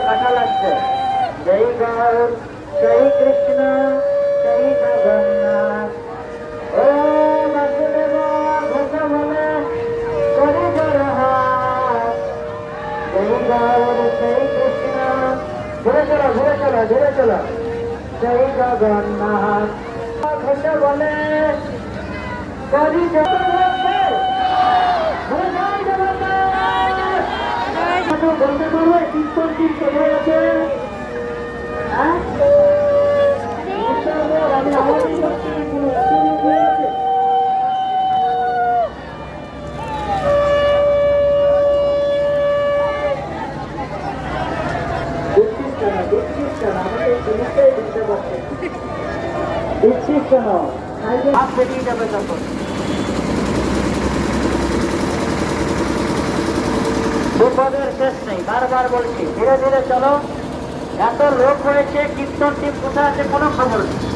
কাটা লাগছে। জয় গৌর, জয় কৃষ্ণ, জয় জগন্নাথ। ও বাসুদেব ঘোষ বলে করে জয়হার। জয় গৌর, জয় কৃষ্ণ, ঘুরে চলো ঘুরে চলো ঘুরে চলো। জয় জগন্নাথ ঘোষ বলে করি জগন্নাথ। বলতে পারবো কীর্তন কি চলে গেছে? আমি আমাদের পক্ষে কোনো অসুবিধা হয়েছে? দিচ্ছিস কেন আমাকে জিনিসটাই দিতে পারছে। দিচ্ছিস কেন? হাত বেরিয়ে যাবে তখন। বিপদের শেষ নেই, বারবার বলছি ধীরে ধীরে চলো। এত লোক হয়েছে, কীর্তন টিম কোথায় আছে কোনো খবর নেই।